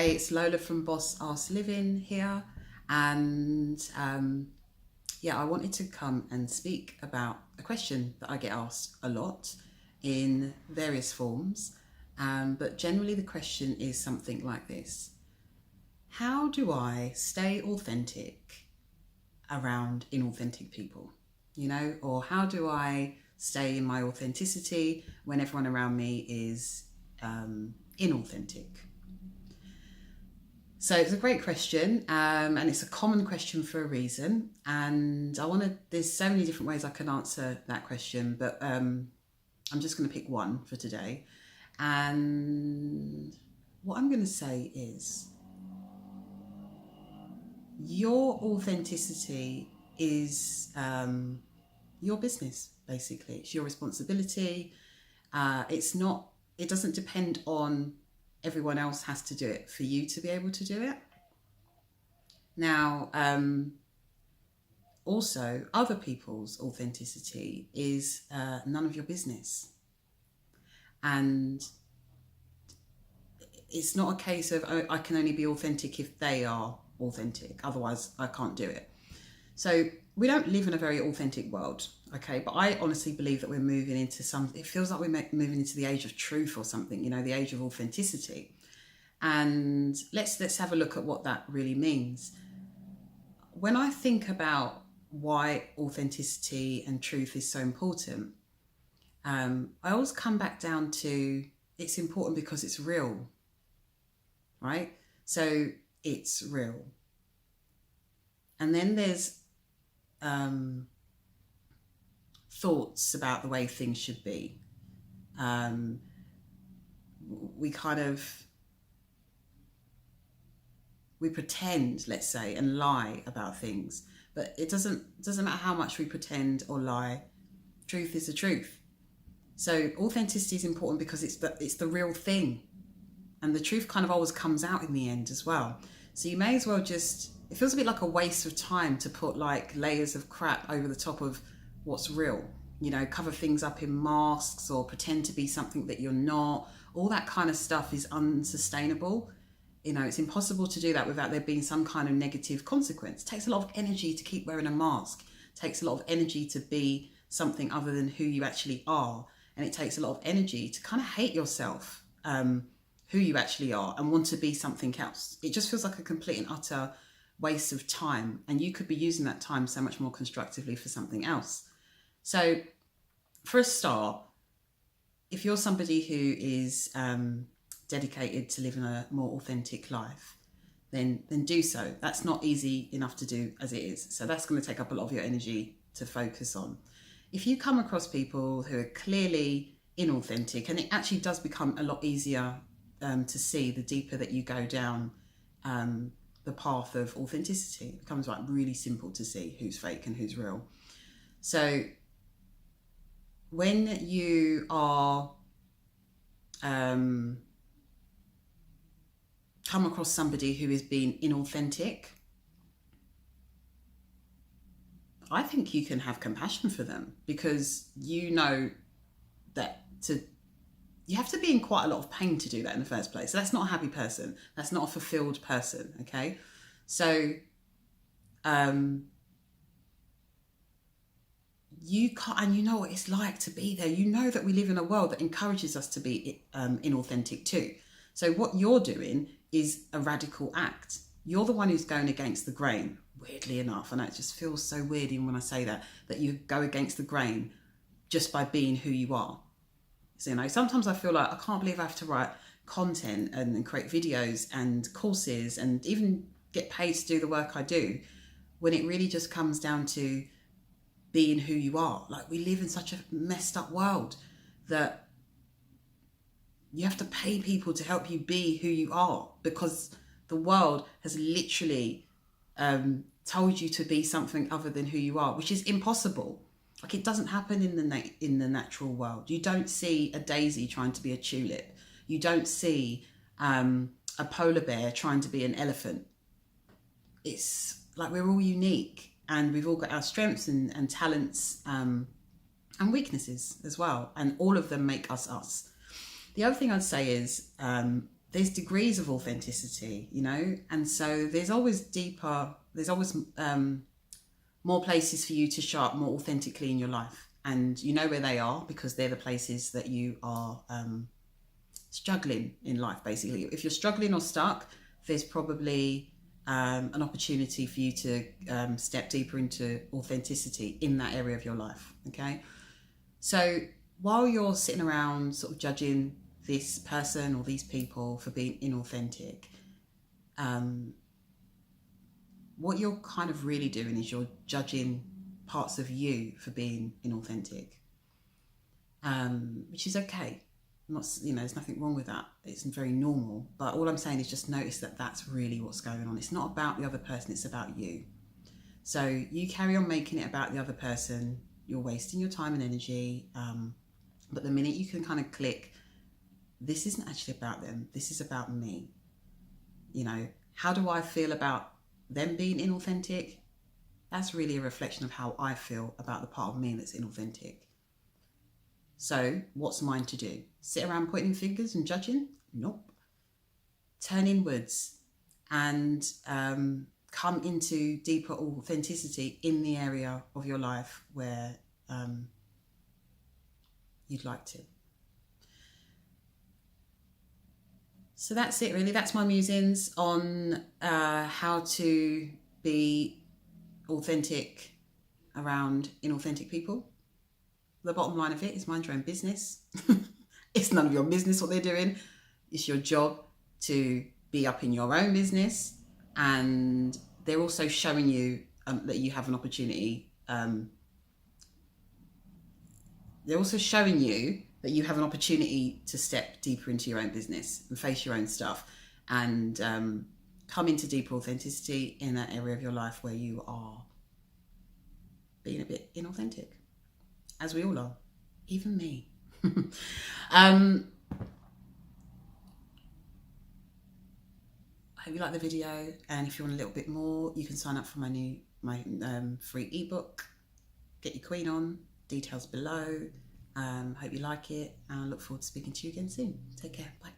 Hey, it's Lola from Boss Ask Living here, and yeah, I wanted to come and speak about a question that I get asked a lot in various forms, but generally the question is something like this: how do I stay authentic around inauthentic people? Or how do I stay in my authenticity when everyone around me is inauthentic? So it's a great question, and it's a common question for a reason. And there's so many different ways I can answer that question, but I'm just going to pick one for today. And what I'm going to say is your authenticity is your business, basically. It's your responsibility. It doesn't depend on everyone else has to do it for you to be able to do it. Now, also, other people's authenticity is none of your business. And it's not a case of, oh, I can only be authentic if they are authentic. Otherwise, I can't do it. So we don't live in a very authentic world, okay? But I honestly believe that we're moving into it feels like we're moving into the age of truth or something, the age of authenticity. And let's have a look at what that really means. When I think about why authenticity and truth is so important, I always come back down to it's important because it's real, right? So it's real. And then there's thoughts about the way things should be. We pretend, let's say, and lie about things, but it doesn't matter how much we pretend or lie. Truth is the truth. So authenticity is important because it's the real thing, and the truth kind of always comes out in the end as well. So you may as well it feels a bit like a waste of time to put like layers of crap over the top of what's real, cover things up in masks or pretend to be something that you're not. All that kind of stuff is unsustainable. It's impossible to do that without there being some kind of negative consequence. It takes a lot of energy to keep wearing a mask. It takes a lot of energy to be something other than who you actually are. And it takes a lot of energy to kind of hate yourself, who you actually are, and want to be something else. It just feels like a complete and utter waste of time. And you could be using that time so much more constructively for something else. So for a start, if you're somebody who is dedicated to living a more authentic life, then do so. That's not easy enough to do as it is. So that's going to take up a lot of your energy to focus on. If you come across people who are clearly inauthentic, and it actually does become a lot easier to see the deeper that you go down the path of authenticity. It becomes like really simple to see who's fake and who's real. So when you are come across somebody who is being inauthentic, I think you can have compassion for them, because you know that you have to be in quite a lot of pain to do that in the first place. So that's not a happy person. That's not a fulfilled person, okay? So you can't, and you know what it's like to be there. You know that we live in a world that encourages us to be inauthentic too. So what you're doing is a radical act. You're the one who's going against the grain, weirdly enough. And it just feels so weird even when I say that you go against the grain just by being who you are. So, sometimes I feel like I can't believe I have to write content and create videos and courses and even get paid to do the work I do, when it really just comes down to being who you are. Like, we live in such a messed up world that you have to pay people to help you be who you are, because the world has literally told you to be something other than who you are, which is impossible. Like, it doesn't happen in the natural world. You don't see a daisy trying to be a tulip. You don't see a polar bear trying to be an elephant. It's like we're all unique, and we've all got our strengths and talents and weaknesses as well. And all of them make us us. The other thing I'd say is there's degrees of authenticity, you know, and so there's always more places for you to show up more authentically in your life, and you know where they are because they're the places that you are struggling in life. Basically, if you're struggling or stuck, there's probably an opportunity for you to step deeper into authenticity in that area of your life. Okay, so while you're sitting around sort of judging this person or these people for being inauthentic, what you're kind of really doing is you're judging parts of you for being inauthentic, which is okay. Not, you know, there's nothing wrong with that. It's very normal. But all I'm saying is just notice that that's really what's going on. It's not about the other person, it's about you. So you carry on making it about the other person, you're wasting your time and energy. But the minute you can kind of click, this isn't actually about them, this is about me. You know, how do I feel about them being inauthentic? That's really a reflection of how I feel about the part of me that's inauthentic. So what's mine to do? Sit around pointing fingers and judging? Nope. Turn inwards and come into deeper authenticity in the area of your life where you'd like to. So that's it really. That's my musings on how to be authentic around inauthentic people. The bottom line of it is mind your own business. It's none of your business what they're doing. It's your job to be up in your own business, and they're also showing you that you have an opportunity. They're also showing you that you have an opportunity to step deeper into your own business and face your own stuff, and come into deeper authenticity in that area of your life where you are being a bit inauthentic. As we all are, even me. I hope you like the video, and if you want a little bit more, you can sign up for my free ebook, Get Your Queen On, details below. Hope you like it, and I look forward to speaking to you again soon. Take care, bye.